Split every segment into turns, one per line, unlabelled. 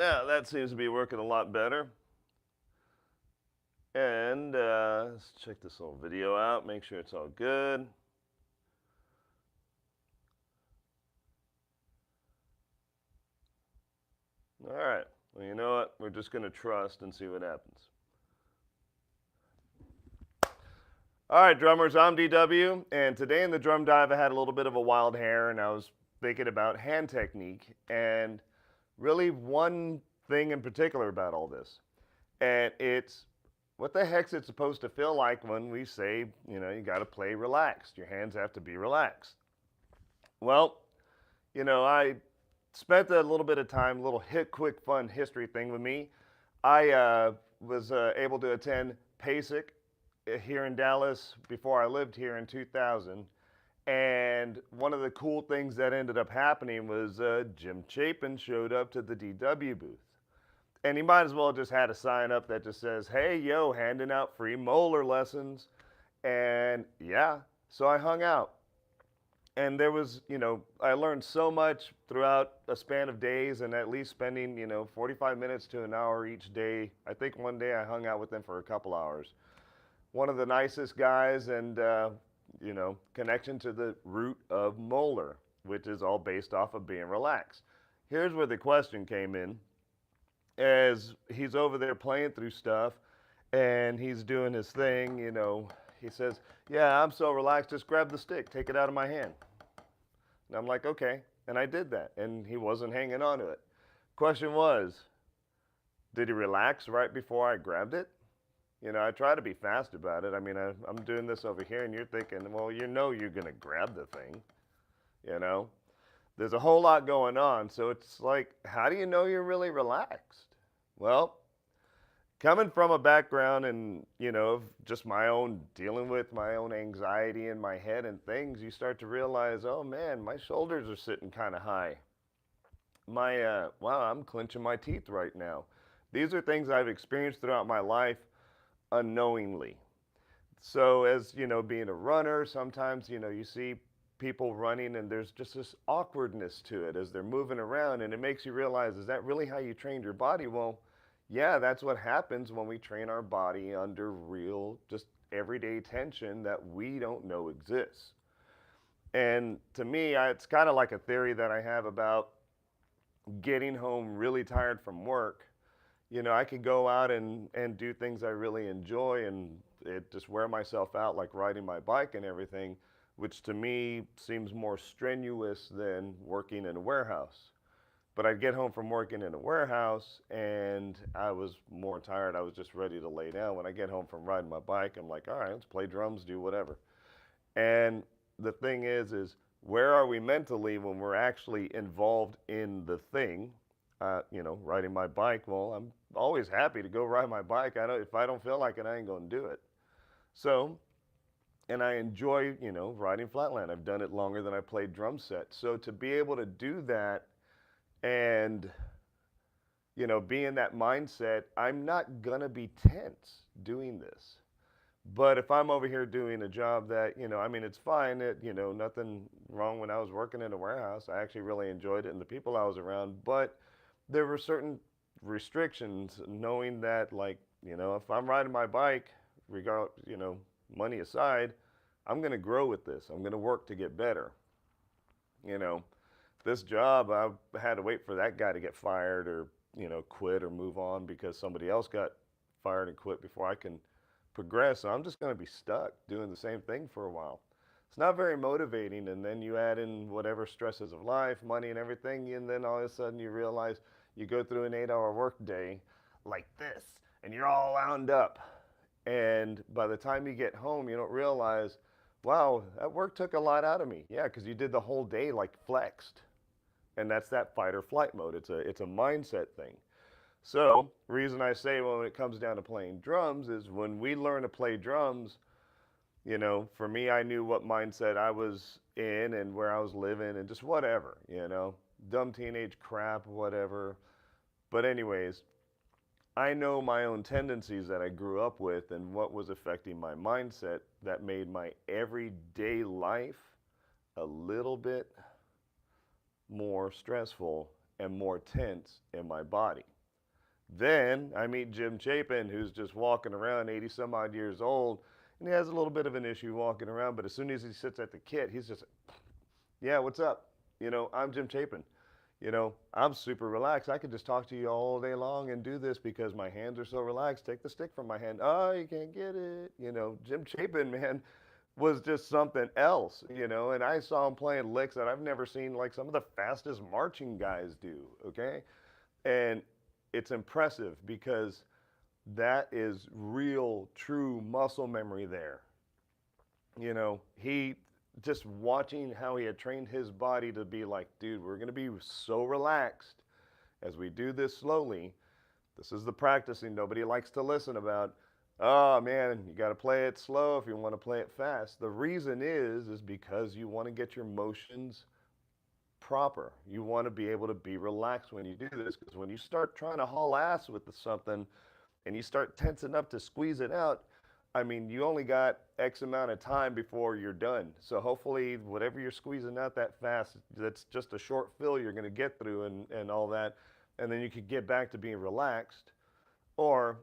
Yeah, that seems to be working a lot better. And let's check this little video out, make sure it's all good. All right. Well, you know what? We're just going to trust and see what happens. All right, drummers, I'm DW, and today in the drum dive, I had a little bit of a wild hair, and I was thinking about hand technique, and really one thing in particular about all this. And it's what the heck's it supposed to feel like when we say, you got to play relaxed? Your hands have to be relaxed. Well, I spent a little bit of time, a little hit quick fun history thing with me. I was able to attend PASIC here in Dallas before I lived here in 2000. And one of the cool things that ended up happening was Jim Chapin showed up to the DW booth. And he might as well just had a sign up that just says, hey, yo, handing out free molar lessons. And yeah, so I hung out. And there was, I learned so much throughout a span of days and at least spending, 45 minutes to an hour each day. I think one day I hung out with them for a couple hours. One of the nicest guys and, connection to the root of molar, which is all based off of being relaxed. Here's where the question came in. As he's over there playing through stuff and he's doing his thing, he says, yeah, I'm so relaxed, just grab the stick, take it out of my hand. And I'm like, okay. And I did that. And he wasn't hanging on to it. Question was, did he relax right before I grabbed it? I try to be fast about it. I mean, I'm doing this over here, and you're thinking, well, you're going to grab the thing. You know, there's a whole lot going on. So it's like, how do you know you're really relaxed? Well, coming from a background and, of just my own dealing with my own anxiety in my head and things, you start to realize, oh man, my shoulders are sitting kind of high. Wow, I'm clenching my teeth right now. These are things I've experienced throughout my life unknowingly. So, as being a runner, sometimes you see people running and there's just this awkwardness to it as they're moving around, and it makes you realize, is that really how you trained your body? Well, yeah, that's what happens when we train our body under real, just everyday tension that we don't know exists. And to me, it's kind of like a theory that I have about getting home really tired from work. I could go out and do things I really enjoy and just wear myself out, like riding my bike and everything, which to me seems more strenuous than working in a warehouse. But I'd get home from working in a warehouse and I was more tired. I was just ready to lay down. When I get home from riding my bike, I'm like, all right, let's play drums, do whatever. And the thing is where are we mentally when we're actually involved in the thing? Riding my bike. Well, I'm always happy to go ride my bike. If I don't feel like it, I ain't going to do it. So, and I enjoy, riding flatland. I've done it longer than I played drum set. So to be able to do that and, be in that mindset, I'm not going to be tense doing this. But if I'm over here doing a job that, I mean, it's fine. Nothing wrong when I was working in a warehouse. I actually really enjoyed it and the people I was around. But there were certain restrictions knowing that, like, if I'm riding my bike, money aside, I'm going to grow with this. I'm going to work to get better. You know, this job, I had to wait for that guy to get fired or, quit or move on because somebody else got fired and quit before I can progress. So I'm just going to be stuck doing the same thing for a while. It's not very motivating. And then you add in whatever stresses of life, money, and everything. And then all of a sudden you realize you go through an 8-hour work day like this and you're all wound up. And by the time you get home, you don't realize, wow, that work took a lot out of me. Yeah, because you did the whole day like flexed. And that's that fight or flight mode. It's a mindset thing. So, reason I say when it comes down to playing drums is when we learn to play drums, for me, I knew what mindset I was in and where I was living and just whatever, dumb teenage crap, whatever. But, anyways, I know my own tendencies that I grew up with and what was affecting my mindset that made my everyday life a little bit more stressful and more tense in my body. Then I meet Jim Chapin, who's just walking around 80 some odd years old, and he has a little bit of an issue walking around, but as soon as he sits at the kit, he's just, yeah, what's up? I'm Jim Chapin. I'm super relaxed. I could just talk to you all day long and do this because my hands are so relaxed. Take the stick from my hand. Oh, you can't get it. Jim Chapin, man, was just something else, and I saw him playing licks that I've never seen like some of the fastest marching guys do, okay? And it's impressive because that is real, true muscle memory there. He just watching how he had trained his body to be like, dude, we're going to be so relaxed as we do this slowly. This is the practicing nobody likes to listen about. Oh man, you got to play it slow if you want to play it fast. The reason is because you want to get your motions proper. You want to be able to be relaxed when you do this, because when you start trying to haul ass with something and you start tensing up to squeeze it out, I mean, you only got X amount of time before you're done. So hopefully whatever you're squeezing out that fast, that's just a short fill you're going to get through and all that. And then you could get back to being relaxed, or,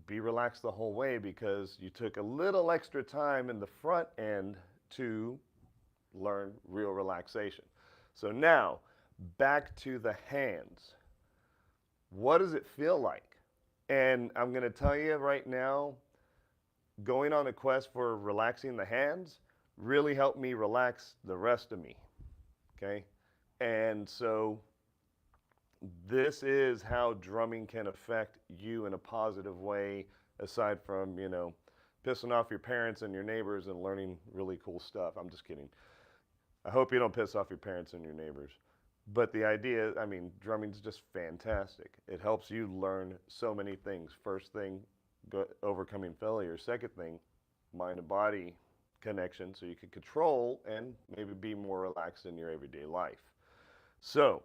be relaxed the whole way because you took a little extra time in the front end to learn real relaxation. So now back to the hands. What does it feel like? And I'm going to tell you right now, going on a quest for relaxing the hands really helped me relax the rest of me. Okay? And so this is how drumming can affect you in a positive way, aside from, pissing off your parents and your neighbors and learning really cool stuff. I'm just kidding. I hope you don't piss off your parents and your neighbors. But the idea, I mean, drumming's just fantastic. It helps you learn so many things. First thing, overcoming failure. Second thing, mind and body connection, so you can control and maybe be more relaxed in your everyday life. So,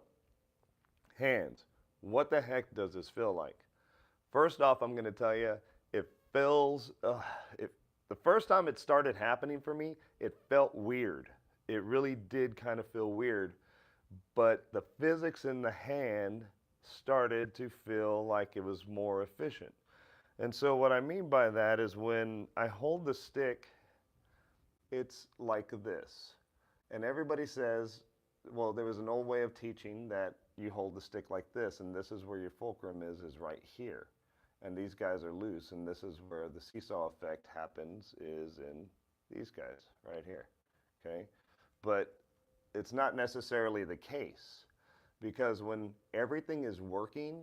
hands. What the heck does this feel like? First off, I'm going to tell you, it feels, the first time it started happening for me, it felt weird. It really did kind of feel weird. But the physics in the hand started to feel like it was more efficient. And so what I mean by that is when I hold the stick, it's like this. And everybody says, well, there was an old way of teaching that you hold the stick like this, and this is where your fulcrum is right here. And these guys are loose, and this is where the seesaw effect happens, is in these guys right here, okay? But it's not necessarily the case, because when everything is working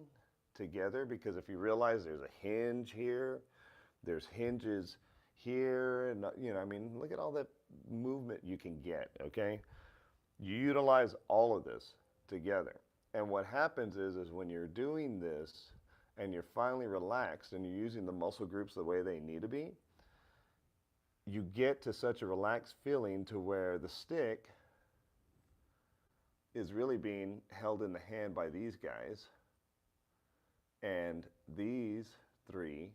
together, because if you realize there's a hinge here, there's hinges here, and I mean, look at all that movement you can get, okay? You utilize all of this together. And what happens is when you're doing this and you're finally relaxed and you're using the muscle groups the way they need to be, you get to such a relaxed feeling to where the stick is really being held in the hand by these guys, and these three,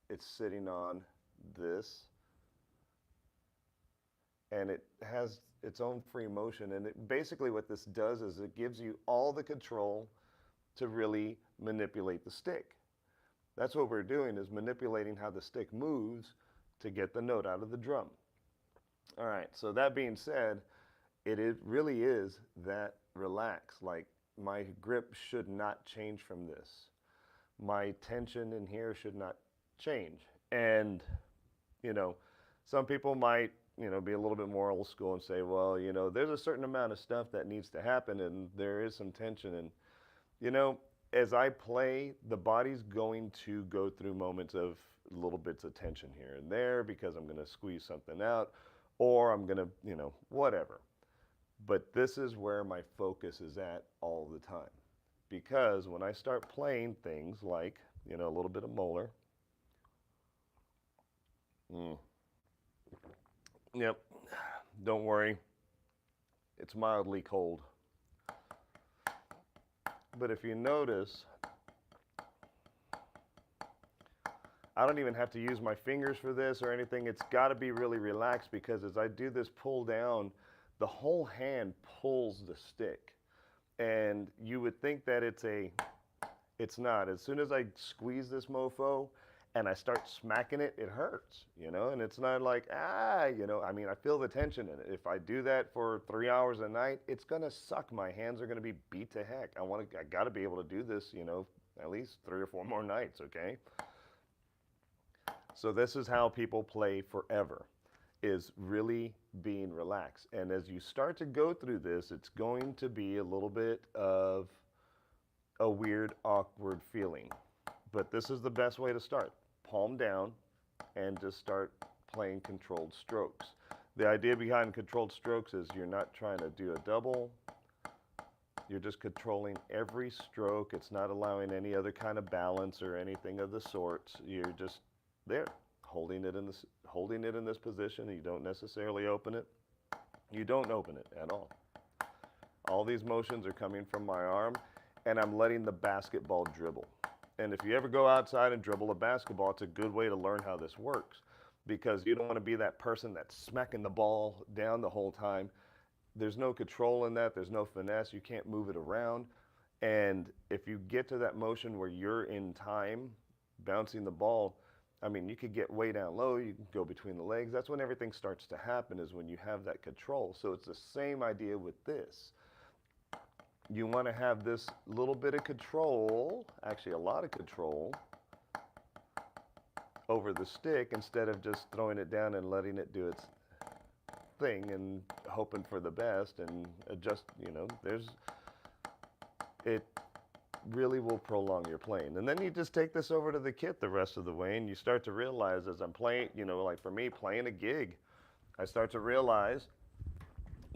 it's sitting on this, and it has its own free motion. And basically what this does is it gives you all the control to really manipulate the stick. That's what we're doing, is manipulating how the stick moves to get the note out of the drum. All right, so that being said, it really is that relaxed. Like, my grip should not change from this. My tension in here should not change. And, some people might, be a little bit more old school and say, well, there's a certain amount of stuff that needs to happen, and there is some tension. And, as I play, the body's going to go through moments of little bits of tension here and there because I'm going to squeeze something out, or I'm going to, whatever. But this is where my focus is at all the time. Because when I start playing things like, a little bit of molar. Yep, don't worry. It's mildly cold. But if you notice, I don't even have to use my fingers for this or anything. It's got to be really relaxed, because as I do this pull down, the whole hand pulls the stick. And you would think that it's not. As soon as I squeeze this mofo and I start smacking it, it hurts, and it's not like, I mean, I feel the tension in it. If I do that for 3 hours a night, it's gonna suck. My hands are gonna be beat to heck. I gotta be able to do this, at least 3 or 4 more nights, okay? So this is how people play forever, is really being relaxed. And as you start to go through this, it's going to be a little bit of a weird, awkward feeling. But this is the best way to start. Palm down and just start playing controlled strokes. The idea behind controlled strokes is you're not trying to do a double. You're just controlling every stroke. It's not allowing any other kind of balance or anything of the sorts. You're just there, holding it in this position. You don't necessarily open it. You don't open it at all. All these motions are coming from my arm, and I'm letting the basketball dribble. And if you ever go outside and dribble a basketball, it's a good way to learn how this works, because you don't want to be that person that's smacking the ball down the whole time. There's no control in that. There's no finesse. You can't move it around. And if you get to that motion where you're in time bouncing the ball, I mean, you could get way down low. You can go between the legs. That's when everything starts to happen, is when you have that control. So it's the same idea with this. You want to have this little bit of control, actually a lot of control, over the stick, instead of just throwing it down and letting it do its thing and hoping for the best and adjust, it really will prolong your playing. And then you just take this over to the kit the rest of the way, and you start to realize, as I'm playing, like for me, playing a gig, I start to realize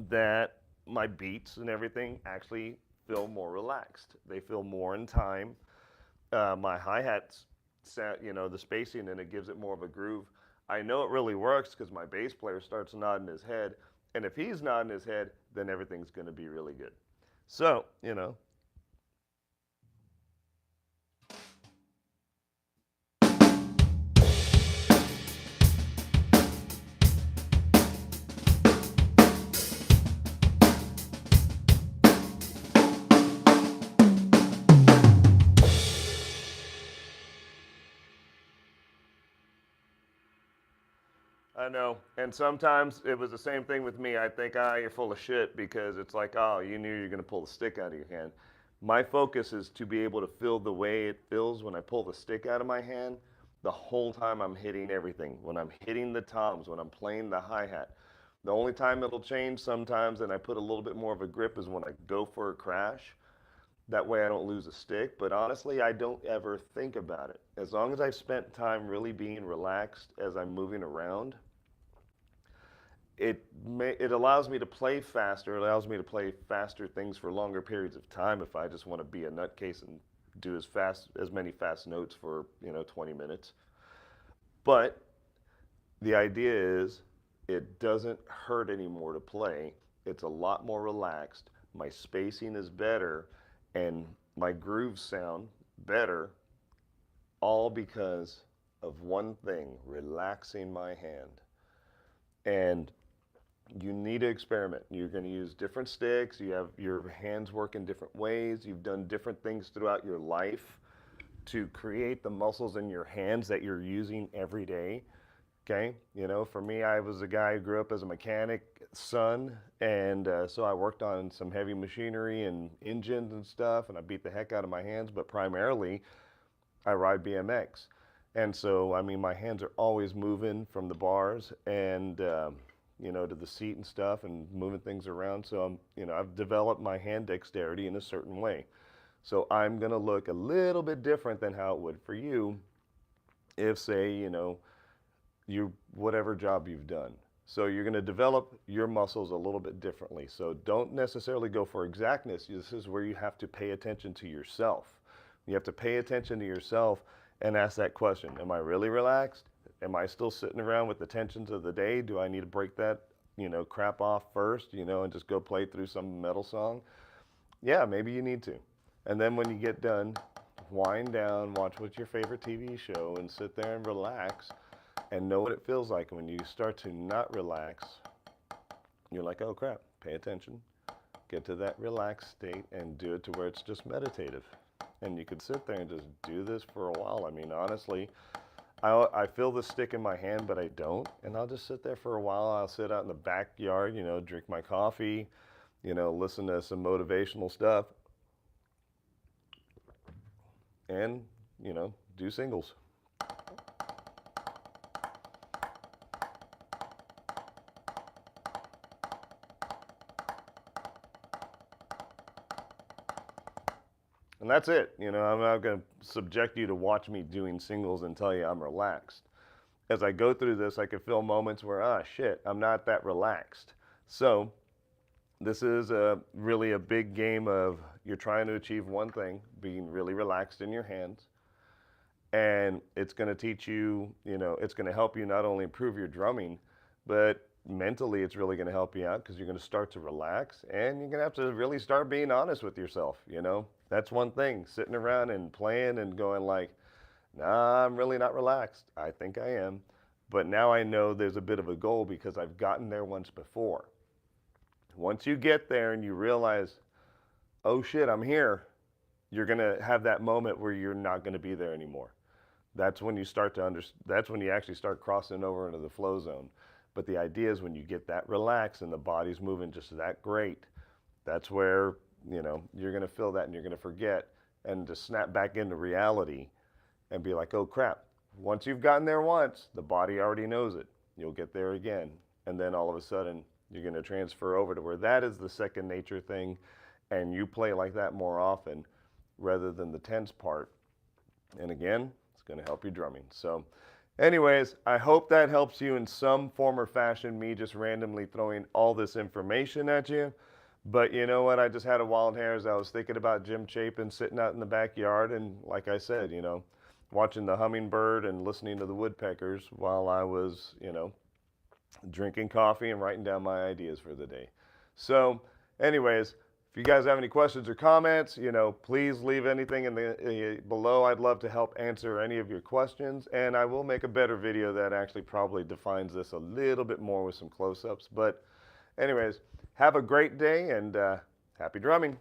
that my beats and everything actually feel more relaxed. They feel more in time. My hi-hats, the spacing in it gives it more of a groove. I know it really works because my bass player starts nodding his head. And if he's nodding his head, then everything's going to be really good. So, I know. And sometimes it was the same thing with me. I think, you're full of shit, because it's like, you knew you were going to pull the stick out of your hand. My focus is to be able to feel the way it feels when I pull the stick out of my hand the whole time I'm hitting everything. When I'm hitting the toms, when I'm playing the hi-hat. The only time it'll change sometimes and I put a little bit more of a grip is when I go for a crash. That way I don't lose a stick. But honestly, I don't ever think about it. As long as I've spent time really being relaxed as I'm moving around, it allows me to play faster. It allows me to play faster things for longer periods of time if I just want to be a nutcase and do as many fast notes for 20 minutes. But the idea is, it doesn't hurt anymore to play. It's a lot more relaxed. My spacing is better, and my grooves sound better, all because of one thing: relaxing my hand. And you need to experiment. You're going to use different sticks. You have your hands work in different ways. You've done different things throughout your life to create the muscles in your hands that you're using every day. Okay, for me, I was a guy who grew up as a mechanic son, and so I worked on some heavy machinery and engines and stuff, and I beat the heck out of my hands. But primarily, I ride BMX, and so I mean, my hands are always moving from the bars and to the seat and stuff, and moving things around. So I've developed my hand dexterity in a certain way. So I'm gonna look a little bit different than how it would for you if, say, you whatever job you've done. So you're going to develop your muscles a little bit differently. So don't necessarily go for exactness. This is where you have to pay attention to yourself. You have to pay attention to yourself and ask that question: am I really relaxed? Am I still sitting around with the tensions of the day? Do I need to break that crap off first, and just go play through some metal song? Yeah, maybe you need to. And then when you get done, wind down, watch what's your favorite TV show, and sit there and relax. And know what it feels like when you start to not relax. You're like, oh crap, pay attention, get to that relaxed state, and do it to where it's just meditative. And you could sit there and just do this for a while. I mean, honestly, I feel the stick in my hand, but I don't. And I'll just sit there for a while. I'll sit out in the backyard, you know, drink my coffee, you know, listen to some motivational stuff, and, you know, do singles. And that's it. You know, I'm not going to subject you to watch me doing singles and tell you I'm relaxed. As I go through this, I can feel moments where, ah, shit, I'm not that relaxed. So this is really a big game of you're trying to achieve one thing, being really relaxed in your hands. And it's going to teach you, you know, it's going to help you not only improve your drumming, but mentally it's really going to help you out because you're going to start to relax and you're going to have to really start being honest with yourself, you know. That's one thing, sitting around and playing and going like, nah, I'm really not relaxed. I think I am. But now I know there's a bit of a goal because I've gotten there once before. Once you get there and you realize, oh shit, I'm here, you're going to have that moment where you're not going to be there anymore. That's when you start to that's when you actually start crossing over into the flow zone. But the idea is when you get that relaxed and the body's moving just that great, that's where, you know, you're going to feel that and you're going to forget and just snap back into reality and be like, oh crap. Once you've gotten there once, the body already knows it. You'll get there again. And then all of a sudden, you're going to transfer over to where that is the second nature thing. And you play like that more often rather than the tense part. And again, it's going to help your drumming. So anyways, I hope that helps you in some form or fashion, me just randomly throwing all this information at you. But you know what? I just had a wild hair as I was thinking about Jim Chapin sitting out in the backyard. And like I said, you know, watching the hummingbird and listening to the woodpeckers while I was, you know, drinking coffee and writing down my ideas for the day. So anyways, if you guys have any questions or comments, you know, please leave anything in the below. I'd love to help answer any of your questions, and I will make a better video that actually probably defines this a little bit more with some close-ups. But anyways, have a great day and happy drumming.